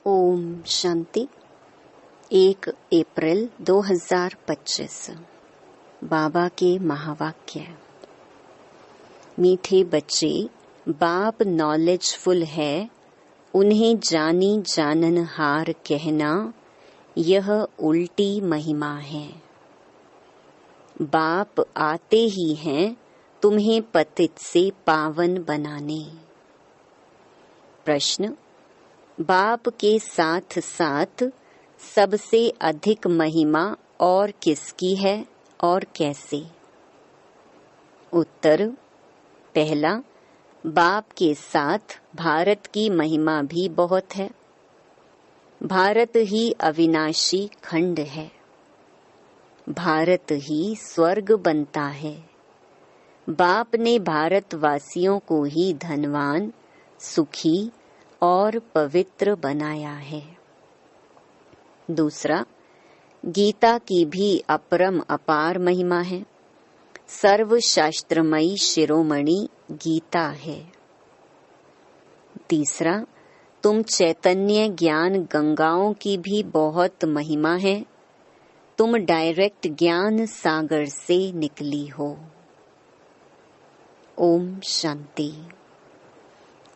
ओम शांति। 1 अप्रैल 2025। बाबा के महावाक्य। मीठे बच्चे, बाप नॉलेजफुल है, उन्हें जानी जाननहार कहना यह उल्टी महिमा है। बाप आते ही हैं तुम्हें पतित से पावन बनाने। प्रश्न: बाप के साथ साथ सबसे अधिक महिमा और किसकी है और कैसे? उत्तर: पहला, बाप के साथ भारत की महिमा भी बहुत है। भारत ही अविनाशी खंड है। भारत ही स्वर्ग बनता है। बाप ने भारतवासियों को ही धनवान, सुखी और पवित्र बनाया है। दूसरा, गीता की भी अपरम अपार महिमा है। सर्वशास्त्रमयी शिरोमणि गीता है। तीसरा, तुम चैतन्य ज्ञान गंगाओं की भी बहुत महिमा है। तुम डायरेक्ट ज्ञान सागर से निकली हो। ओम शांति।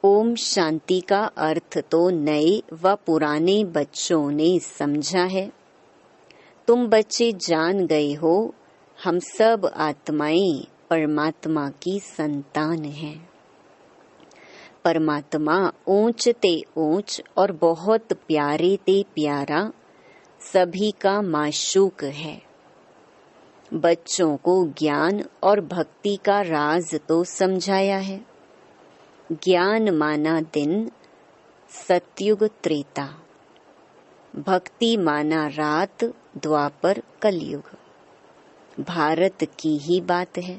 ओम शांति का अर्थ तो नए व पुराने बच्चों ने समझा है। तुम बच्चे जान गए हो, हम सब आत्माएं परमात्मा की संतान हैं। परमात्मा ऊंच ते ऊंच और बहुत प्यारे ते प्यारा सभी का माशूक है। बच्चों को ज्ञान और भक्ति का राज तो समझाया है। ज्ञान माना दिन, सतयुग त्रेता। भक्ति माना रात, द्वापर कलयुग। भारत की ही बात है।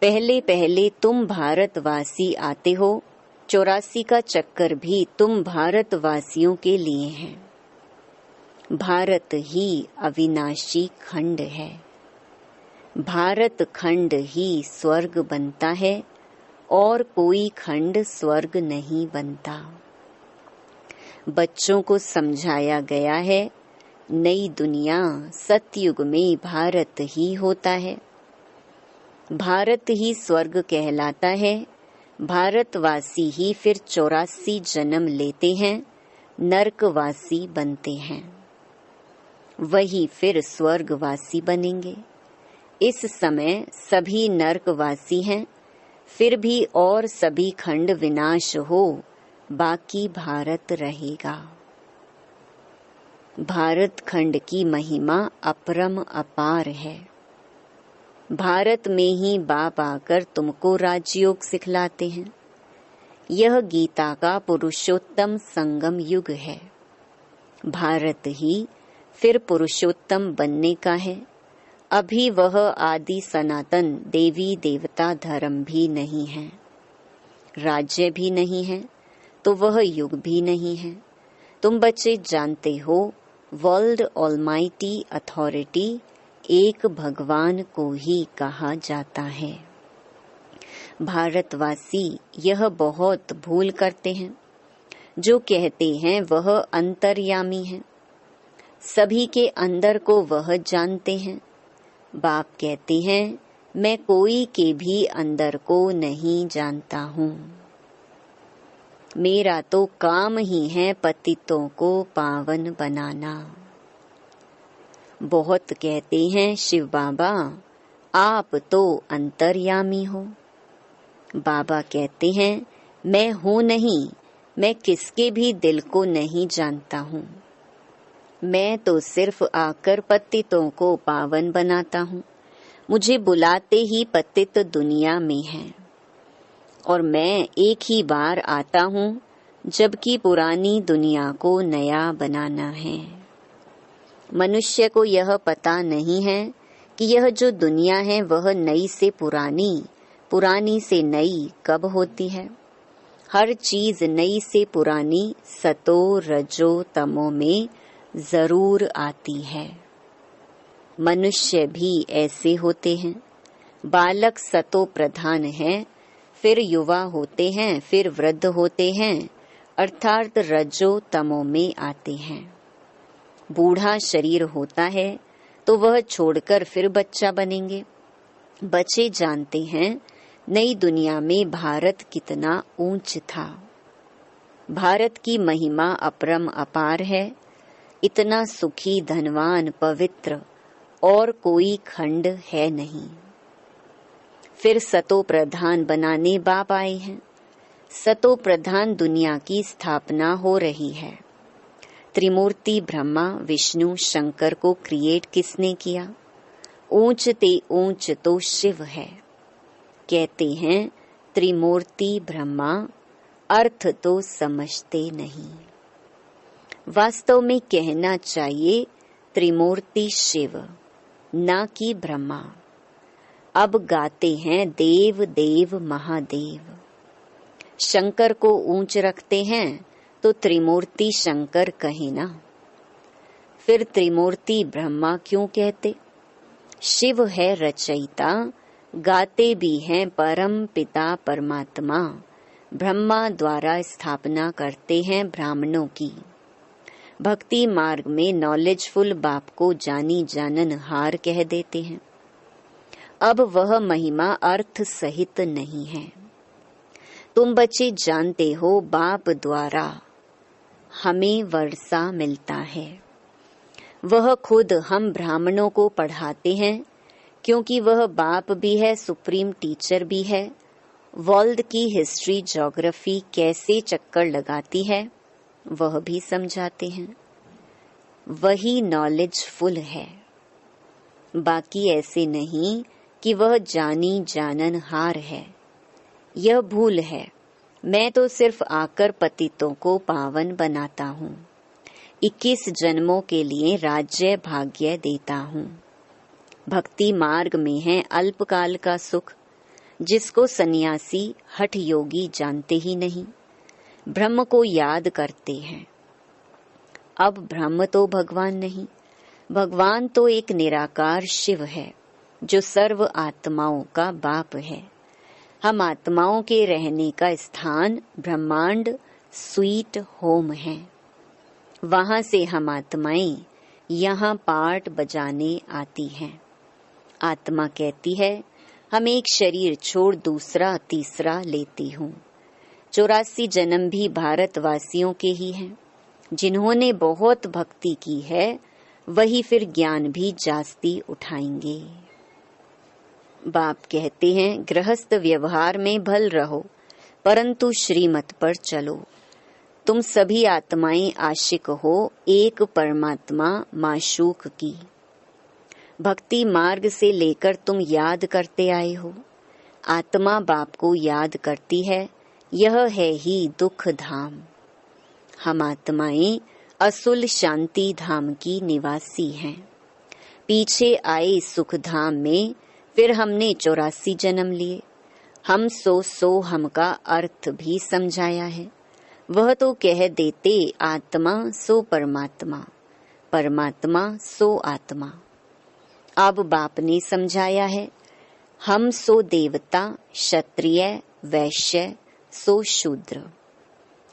पहले पहले तुम भारतवासी आते हो। 84 का चक्कर भी तुम भारतवासियों के लिए है। भारत ही अविनाशी खंड है। भारत खंड ही स्वर्ग बनता है और कोई खंड स्वर्ग नहीं बनता। बच्चों को समझाया गया है, नई दुनिया सतयुग में भारत ही होता है। भारत ही स्वर्ग कहलाता है। भारतवासी ही फिर 84 जन्म लेते हैं, नरकवासी बनते हैं। वही फिर स्वर्गवासी बनेंगे। इस समय सभी नरकवासी हैं। फिर भी और सभी खंड विनाश हो, बाकी भारत रहेगा। भारत खंड की महिमा अपरम अपार है। भारत में ही बाप आकर तुमको राजयोग सिखलाते हैं। यह गीता का पुरुषोत्तम संगम युग है। भारत ही फिर पुरुषोत्तम बनने का है। अभी वह आदि सनातन देवी देवता धर्म भी नहीं है, राज्य भी नहीं है, तो वह युग भी नहीं है। तुम बच्चे जानते हो, वर्ल्ड ऑलमाइटी अथॉरिटी एक भगवान को ही कहा जाता है। भारतवासी यह बहुत भूल करते हैं। जो कहते हैं वह अंतर्यामी है। सभी के अंदर को वह जानते हैं। बाप कहते हैं, मैं कोई के भी अंदर को नहीं जानता हूँ। मेरा तो काम ही है पतितों को पावन बनाना। बहुत कहते हैं, शिव बाबा आप तो अंतर्यामी हो। बाबा कहते हैं, मैं हूँ नहीं, मैं किसके भी दिल को नहीं जानता हूँ। मैं तो सिर्फ आकर पतितों को पावन बनाता हूँ। मुझे बुलाते ही पतित दुनिया में हैं। और मैं एक ही बार आता हूँ, जबकि पुरानी दुनिया को नया बनाना है। मनुष्य को यह पता नहीं है कि यह जो दुनिया है वह नई से पुरानी, पुरानी से नई कब होती है। हर चीज नई से पुरानी सतो रजो तमो में जरूर आती है। मनुष्य भी ऐसे होते हैं। बालक सतो प्रधान है, फिर युवा होते हैं, फिर वृद्ध होते हैं, अर्थात रजो तमो में आते हैं। बूढ़ा शरीर होता है तो वह छोड़कर फिर बच्चा बनेंगे। बच्चे जानते हैं नई दुनिया में भारत कितना ऊंच था। भारत की महिमा अपरम अपार है। इतना सुखी, धनवान, पवित्र और कोई खंड है नहीं। फिर सतो प्रधान बनाने बाप आए हैं। सतो प्रधान दुनिया की स्थापना हो रही है। त्रिमूर्ति ब्रह्मा, विष्णु, शंकर को क्रिएट किसने किया? ऊंच ते ऊंच तो शिव है। कहते हैं त्रिमूर्ति ब्रह्मा, अर्थ तो समझते नहीं। वास्तव में कहना चाहिए त्रिमूर्ति शिव, ना कि ब्रह्मा। अब गाते हैं देव देव महादेव। शंकर को ऊंच रखते हैं तो त्रिमूर्ति शंकर कहे ना। फिर त्रिमूर्ति ब्रह्मा क्यों कहते? शिव है रचयिता, गाते भी हैं परम पिता परमात्मा। ब्रह्मा द्वारा स्थापना करते हैं ब्राह्मणों की। भक्ति मार्ग में नॉलेजफुल बाप को जानी जानन हार कह देते हैं। अब वह महिमा अर्थ सहित नहीं है। तुम बच्चे जानते हो बाप द्वारा हमें वर्षा मिलता है। वह खुद हम ब्राह्मणों को पढ़ाते हैं, क्योंकि वह बाप भी है, सुप्रीम टीचर भी है। वर्ल्ड की हिस्ट्री, ज्योग्राफी कैसे चक्कर लगाती है वह भी समझाते हैं। वही नॉलेजफुल है। बाकी ऐसे नहीं कि वह जानी जाननहार है। यह भूल है। मैं तो सिर्फ आकर पतितों को पावन बनाता हूँ। 21 जन्मों के लिए राज्य भाग्य देता हूँ। भक्ति मार्ग में है अल्पकाल का सुख, जिसको सन्यासी हठ योगी जानते ही नहीं। ब्रह्म को याद करते हैं। अब ब्रह्म तो भगवान नहीं, भगवान तो एक निराकार शिव है, जो सर्व आत्माओं का बाप है। हम आत्माओं के रहने का स्थान ब्रह्मांड स्वीट होम है। वहां से हम आत्माएं यहाँ पार्ट बजाने आती हैं। आत्मा कहती है हम एक शरीर छोड़ दूसरा तीसरा लेती हूँ। 84 जन्म भी भारतवासियों के ही हैं। जिन्होंने बहुत भक्ति की है वही फिर ज्ञान भी जास्ती उठाएंगे। बाप कहते हैं गृहस्थ व्यवहार में भल रहो, परंतु श्रीमत पर चलो। तुम सभी आत्माएं आशिक हो एक परमात्मा माशूक की। भक्ति मार्ग से लेकर तुम याद करते आए हो। आत्मा बाप को याद करती है। यह है ही दुख धाम। हम आत्माएं असुल शांति धाम की निवासी हैं। पीछे आए सुख धाम में फिर हमने 84 जन्म लिए। हम सो हम का अर्थ भी समझाया है। वह तो कह देते आत्मा सो परमात्मा, परमात्मा सो आत्मा। अब बाप ने समझाया है हम सो देवता, क्षत्रिय, वैश्य सो शूद्र।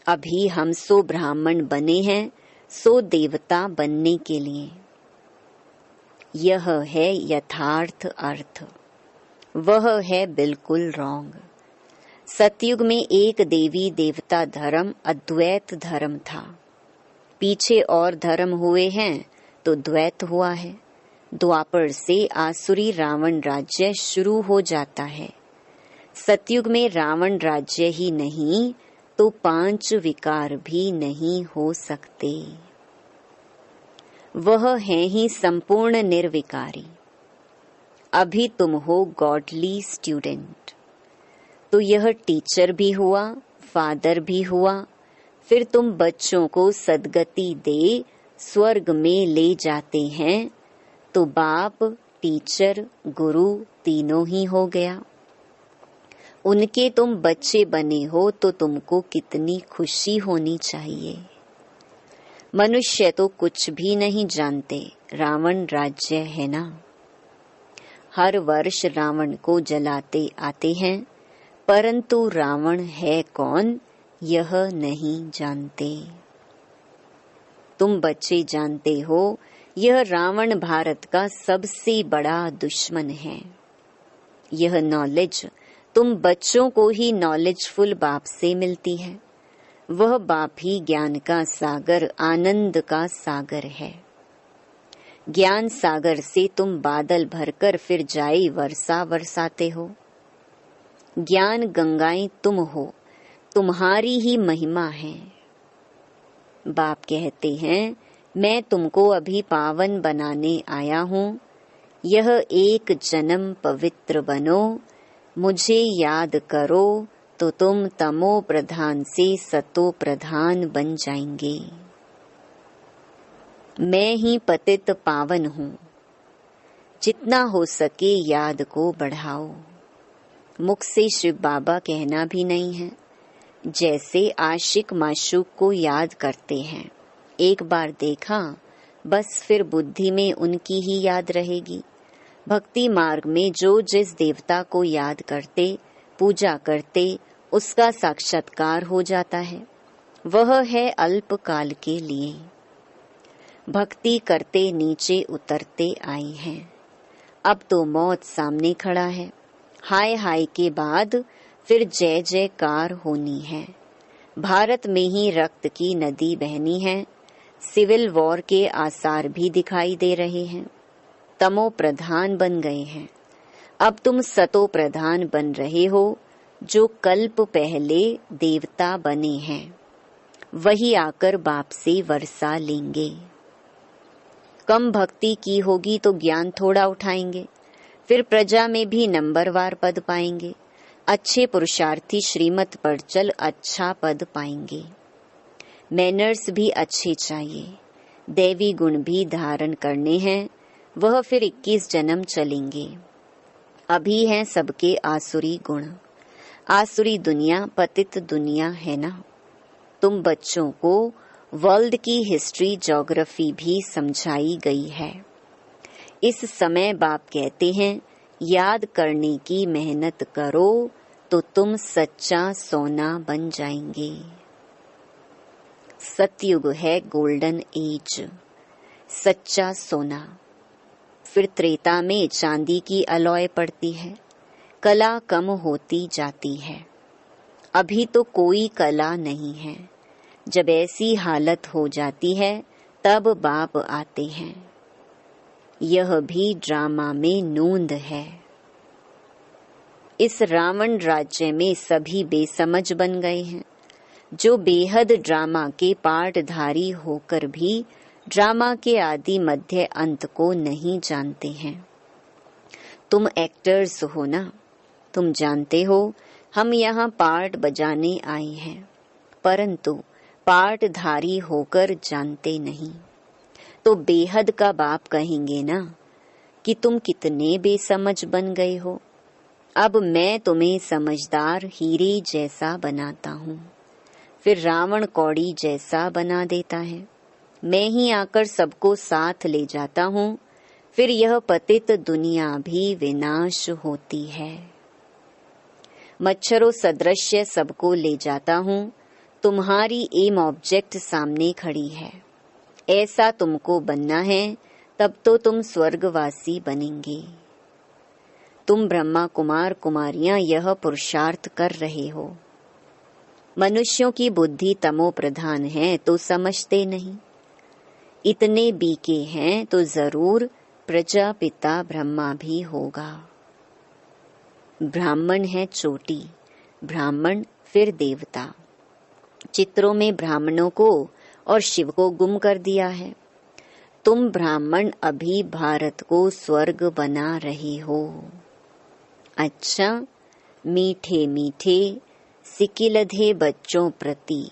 अभी हम सो ब्राह्मण बने हैं, सो देवता बनने के लिए। यह है यथार्थ अर्थ। वह है बिल्कुल रॉन्ग। सतयुग में एक देवी देवता धर्म अद्वैत धर्म था। पीछे और धर्म हुए हैं तो द्वैत हुआ है। द्वापर से आसुरी रावण राज्य शुरू हो जाता है। सतयुग में रावण राज्य ही नहीं तो 5 विकार भी नहीं हो सकते। वह है ही संपूर्ण निर्विकारी। अभी तुम हो गॉडली स्टूडेंट, तो यह टीचर भी हुआ, फादर भी हुआ। फिर तुम बच्चों को सद्गति दे स्वर्ग में ले जाते हैं, तो बाप, टीचर, गुरु तीनों ही हो गया। उनके तुम बच्चे बने हो तो तुमको कितनी खुशी होनी चाहिए। मनुष्य तो कुछ भी नहीं जानते। रावण राज्य है ना। हर वर्ष रावण को जलाते आते हैं, परंतु रावण है कौन यह नहीं जानते। तुम बच्चे जानते हो यह रावण भारत का सबसे बड़ा दुश्मन है। यह नॉलेज तुम बच्चों को ही नॉलेजफुल बाप से मिलती है। वह बाप ही ज्ञान का सागर, आनंद का सागर है। ज्ञान सागर से तुम बादल भरकर फिर जाई वर्षा बरसाते हो। ज्ञान गंगाएं तुम हो, तुम्हारी ही महिमा है। बाप कहते हैं मैं तुमको अभी पावन बनाने आया हूँ। यह एक जन्म पवित्र बनो, मुझे याद करो तो तुम तमो प्रधान से सतो प्रधान बन जाएंगे। मैं ही पतित पावन हूँ। जितना हो सके याद को बढ़ाओ। मुख से शिव बाबा कहना भी नहीं है। जैसे आशिक माशूक को याद करते हैं, एक बार देखा बस फिर बुद्धि में उनकी ही याद रहेगी। भक्ति मार्ग में जो जिस देवता को याद करते, पूजा करते, उसका साक्षात्कार हो जाता है। वह है अल्प काल के लिए। भक्ति करते नीचे उतरते आए हैं। अब तो मौत सामने खड़ा है। हाय हाय के बाद फिर जय जयकार होनी है। भारत में ही रक्त की नदी बहनी है। सिविल वॉर के आसार भी दिखाई दे रहे हैं। तमो प्रधान बन गए हैं। अब तुम सतो प्रधान बन रहे हो। जो कल्प पहले देवता बने हैं वही आकर बाप से वर्षा लेंगे। कम भक्ति की होगी तो ज्ञान थोड़ा उठाएंगे, फिर प्रजा में भी नंबरवार पद पाएंगे। अच्छे पुरुषार्थी श्रीमत पर चल अच्छा पद पाएंगे। मैनर्स भी अच्छे चाहिए। दैवी गुण भी धारण करने हैं। वह फिर 21 जन्म चलेंगे। अभी हैं सबके आसुरी गुण। आसुरी दुनिया पतित दुनिया है ना। तुम बच्चों को वर्ल्ड की हिस्ट्री ज्योग्राफी भी समझाई गई है। इस समय बाप कहते हैं याद करने की मेहनत करो तो तुम सच्चा सोना बन जाएंगे। सतयुग है गोल्डन एज, सच्चा सोना। फिर त्रेता में चांदी की अलॉय पड़ती है। कला कम होती जाती है। अभी तो कोई कला नहीं है। जब ऐसी हालत हो जाती है तब बाप आते हैं। यह भी ड्रामा में नूंद है। इस रावण राज्य में सभी बेसमझ बन गए हैं। जो बेहद ड्रामा के पार्टधारी होकर भी ड्रामा के आदि मध्य अंत को नहीं जानते हैं। तुम एक्टर्स हो ना। तुम जानते हो हम यहाँ पार्ट बजाने आए हैं, परंतु पार्टधारी होकर जानते नहीं। तो बेहद का बाप कहेंगे ना कि तुम कितने बेसमझ बन गए हो। अब मैं तुम्हें समझदार हीरे जैसा बनाता हूँ। फिर रावण कौड़ी जैसा बना देता है। मैं ही आकर सबको साथ ले जाता हूँ। फिर यह पतित दुनिया भी विनाश होती है। मच्छरों सदृश्य सबको ले जाता हूँ। तुम्हारी एम ऑब्जेक्ट सामने खड़ी है। ऐसा तुमको बनना है, तब तो तुम स्वर्गवासी बनेंगे। तुम ब्रह्मा कुमार कुमारियां यह पुरुषार्थ कर रहे हो। मनुष्यों की बुद्धि तमो प्रधान है तो समझते नहीं। इतने बीके हैं तो जरूर प्रजापिता ब्रह्मा भी होगा। ब्राह्मण है चोटी, ब्राह्मण फिर देवता। चित्रों में ब्राह्मणों को और शिव को गुम कर दिया है। तुम ब्राह्मण अभी भारत को स्वर्ग बना रहे हो। अच्छा, मीठे मीठे सिकिलधे बच्चों प्रति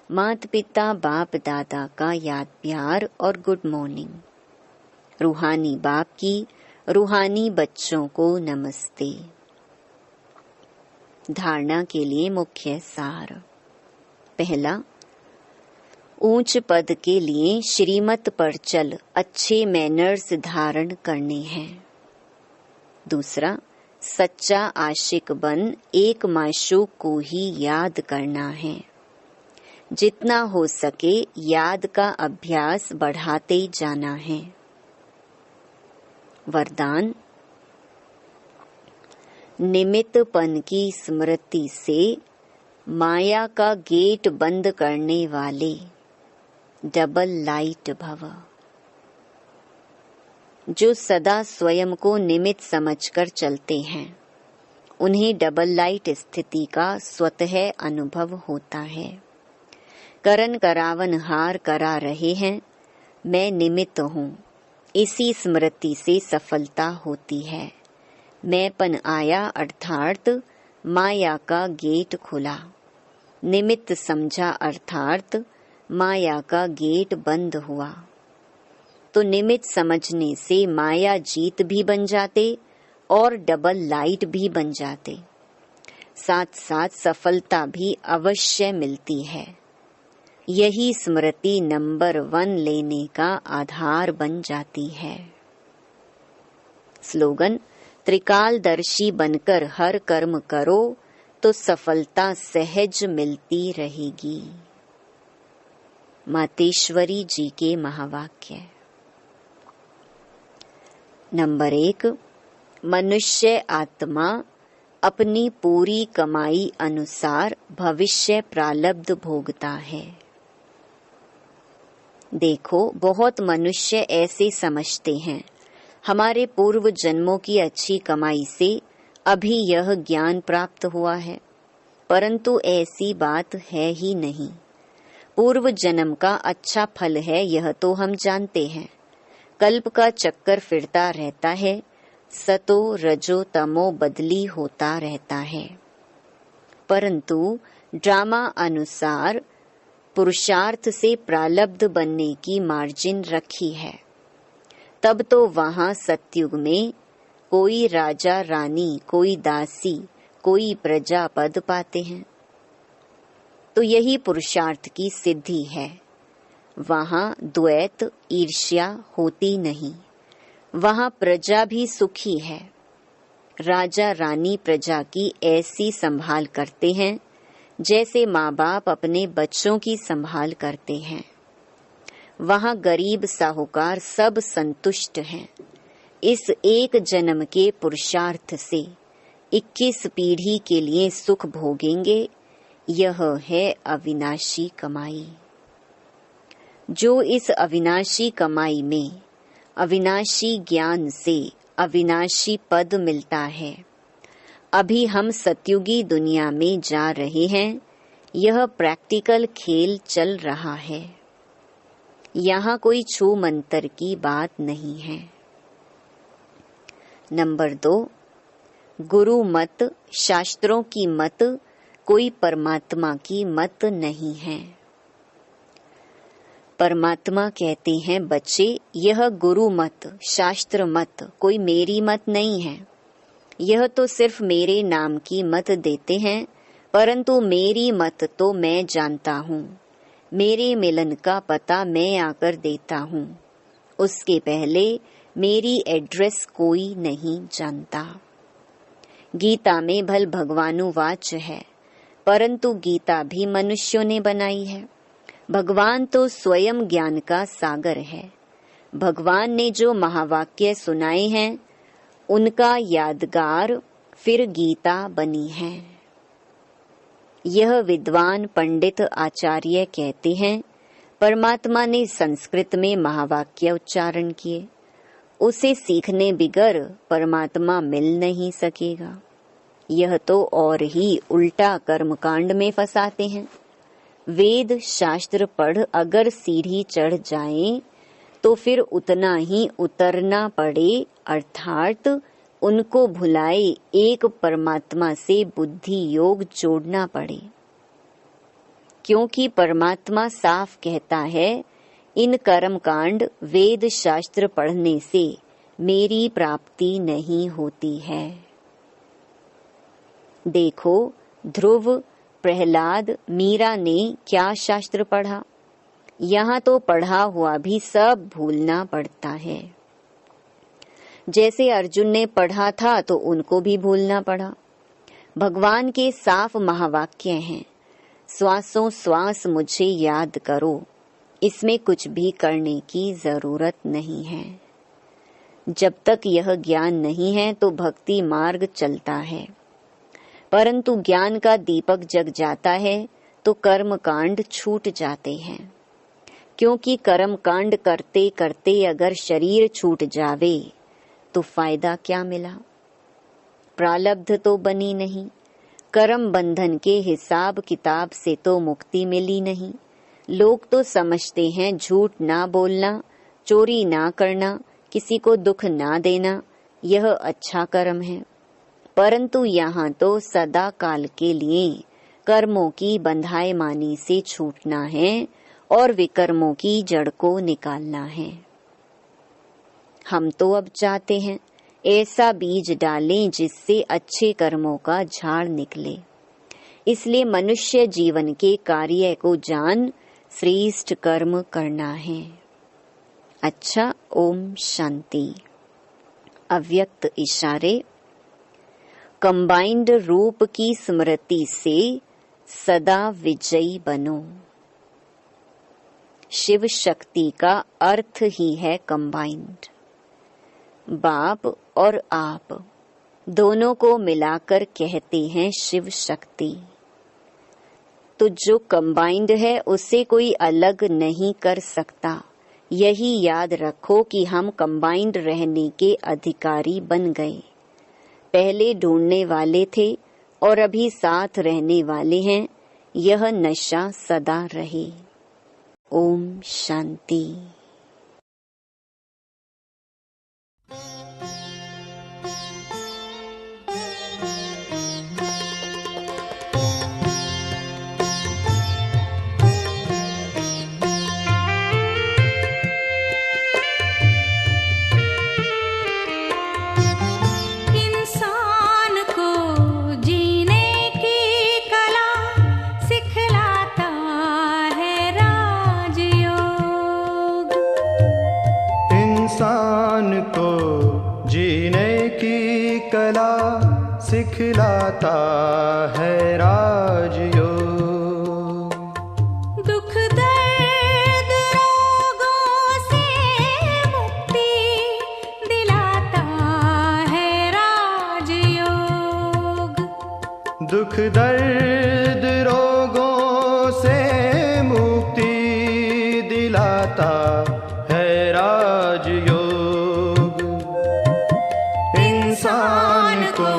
माता पिता बाप दादा का याद प्यार और गुड मॉर्निंग। रूहानी बाप की रूहानी बच्चों को नमस्ते। धारणा के लिए मुख्य सार। पहला, ऊंच पद के लिए श्रीमत पर चल अच्छे मैनर्स धारण करने हैं। दूसरा, सच्चा आशिक बन एक माशूक को ही याद करना है। जितना हो सके याद का अभ्यास बढ़ाते जाना है। वरदान। निमित्तपन की स्मृति से माया का गेट बंद करने वाले डबल लाइट भव। जो सदा स्वयं को निमित्त समझकर चलते हैं उन्हें डबल लाइट स्थिति का स्वतः अनुभव होता है। करन करावन हार करा रहे हैं, मैं निमित्त हूँ, इसी स्मृति से सफलता होती है। मैंपन आया अर्थात माया का गेट खुला, निमित्त समझा अर्थात माया का गेट बंद हुआ। तो निमित्त समझने से माया जीत भी बन जाते और डबल लाइट भी बन जाते, साथ साथ सफलता भी अवश्य मिलती है। यही स्मृति नंबर 1 लेने का आधार बन जाती है। स्लोगन। त्रिकालदर्शी बनकर हर कर्म करो तो सफलता सहज मिलती रहेगी। मातेश्वरी जी के महावाक्य। नंबर 1। मनुष्य आत्मा अपनी पूरी कमाई अनुसार भविष्य प्रारब्ध भोगता है। देखो, बहुत मनुष्य ऐसे समझते हैं हमारे पूर्व जन्मों की अच्छी कमाई से अभी यह ज्ञान प्राप्त हुआ है, परंतु ऐसी बात है ही नहीं। पूर्व जन्म का अच्छा फल है यह तो हम जानते हैं। कल्प का चक्कर फिरता रहता है, सतो रजो तमो बदली होता रहता है, परंतु ड्रामा अनुसार पुरुषार्थ से प्रारब्ध बनने की मार्जिन रखी है। तब तो वहां सतयुग में कोई राजा रानी, कोई दासी, कोई प्रजा पद पाते हैं। तो यही पुरुषार्थ की सिद्धि है। वहां द्वैत ईर्ष्या होती नहीं, वहां प्रजा भी सुखी है। राजा रानी प्रजा की ऐसी संभाल करते हैं जैसे माँ बाप अपने बच्चों की संभाल करते हैं। वहां गरीब साहूकार सब संतुष्ट हैं। इस एक जन्म के पुरुषार्थ से 21 पीढ़ी के लिए सुख भोगेंगे। यह है अविनाशी कमाई। जो इस अविनाशी कमाई में अविनाशी ज्ञान से अविनाशी पद मिलता है। अभी हम सतयुगी दुनिया में जा रहे हैं। यह प्रैक्टिकल खेल चल रहा है। यहाँ कोई छू मंतर की बात नहीं है। नंबर 2। गुरु मत, शास्त्रों की मत, कोई परमात्मा की मत नहीं है। परमात्मा कहते हैं, बच्चे यह गुरु मत, शास्त्र मत कोई मेरी मत नहीं है। यह तो सिर्फ मेरे नाम की मत देते हैं, परंतु मेरी मत तो मैं जानता हूँ। मेरे मिलन का पता मैं आकर देता हूँ। उसके पहले मेरी एड्रेस कोई नहीं जानता। गीता में भल भगवानुवाच है, परंतु गीता भी मनुष्यों ने बनाई है। भगवान तो स्वयं ज्ञान का सागर है। भगवान ने जो महावाक्य सुनाए हैं उनका यादगार फिर गीता बनी है। यह विद्वान पंडित आचार्य कहते हैं, परमात्मा ने संस्कृत में महावाक्य उच्चारण किए। उसे सीखने बिगर परमात्मा मिल नहीं सकेगा। यह तो और ही उल्टा कर्मकांड में फंसाते हैं। वेद शास्त्र पढ़ अगर सीढ़ी चढ़ जाएं तो फिर उतना ही उतरना पड़े, अर्थात उनको भुलाए एक परमात्मा से बुद्धि योग जोड़ना पड़े। क्योंकि परमात्मा साफ कहता है, इन कर्मकांड वेद शास्त्र पढ़ने से मेरी प्राप्ति नहीं होती है। देखो, ध्रुव, प्रहलाद, मीरा ने क्या शास्त्र पढ़ा। यहाँ तो पढ़ा हुआ भी सब भूलना पड़ता है। जैसे अर्जुन ने पढ़ा था तो उनको भी भूलना पड़ा। भगवान के साफ महावाक्य हैं, श्वासों श्वास मुझे याद करो, इसमें कुछ भी करने की जरूरत नहीं है। जब तक यह ज्ञान नहीं है तो भक्ति मार्ग चलता है, परंतु ज्ञान का दीपक जग जाता है तो कर्म कांड छूट जाते हैं। क्योंकि कर्म कांड करते करते अगर शरीर छूट जावे तो फायदा क्या मिला? प्रारब्ध तो बनी नहीं, कर्म बंधन के हिसाब किताब से तो मुक्ति मिली नहीं। लोग तो समझते हैं झूठ ना बोलना, चोरी ना करना, किसी को दुख ना देना, यह अच्छा कर्म है। परंतु यहाँ तो सदा काल के लिए कर्मों की बंधायमानी से छूटना है और विकर्मों की जड़ को निकालना है। हम तो अब चाहते हैं ऐसा बीज डालें जिससे अच्छे कर्मों का झाड़ निकले। इसलिए मनुष्य जीवन के कार्य को जान श्रेष्ठ कर्म करना है। अच्छा, ओम शांति। अव्यक्त इशारे। कंबाइंड रूप की स्मृति से सदा विजयी बनो। शिव शक्ति का अर्थ ही है कंबाइंड। बाप और आप दोनों को मिलाकर कहते हैं शिव शक्ति। तो जो कंबाइंड है उसे कोई अलग नहीं कर सकता। यही याद रखो कि हम कंबाइंड रहने के अधिकारी बन गए। पहले ढूंढने वाले थे और अभी साथ रहने वाले हैं। यह नशा सदा रहे। ओम शांति। सिखलाता है राजयोग। दुख दर्द रोगों से मुक्ति दिलाता है राजयोग। दुख दर्द रोगों से मुक्ति दिलाता है राजयोग। इंसान को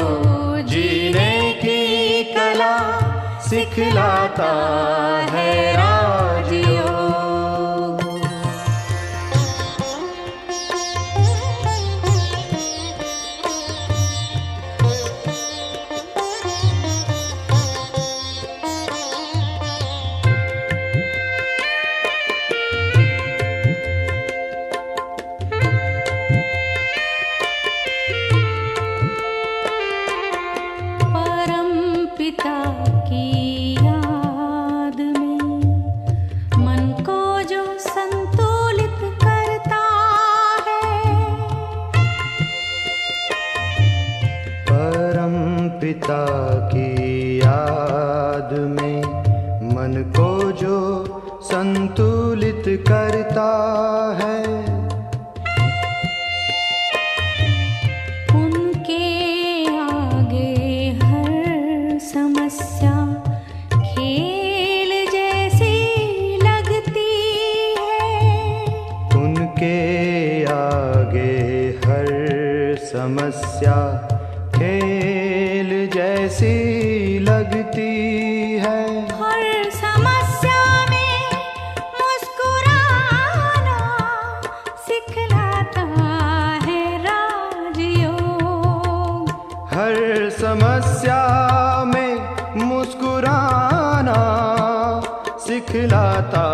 सिखलाता है राजयोग। परम पिता की याद में मन को जो संतुलित करता है। परम पिता की याद में मन को जो संतुलित करता है। उनके आगे हर समस्या खेल जैसी लगती है। उनके आगे हर समस्या खेल जैसी लगती है। हर समस्या में मुस्कुराना सिखलाता है राजयोग। हर समस्या में मुस्कुराना सिखलाता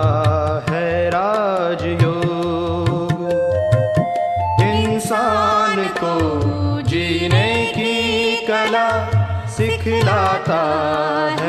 है राजयोग। इंसान को जीने की कला सिखलाता है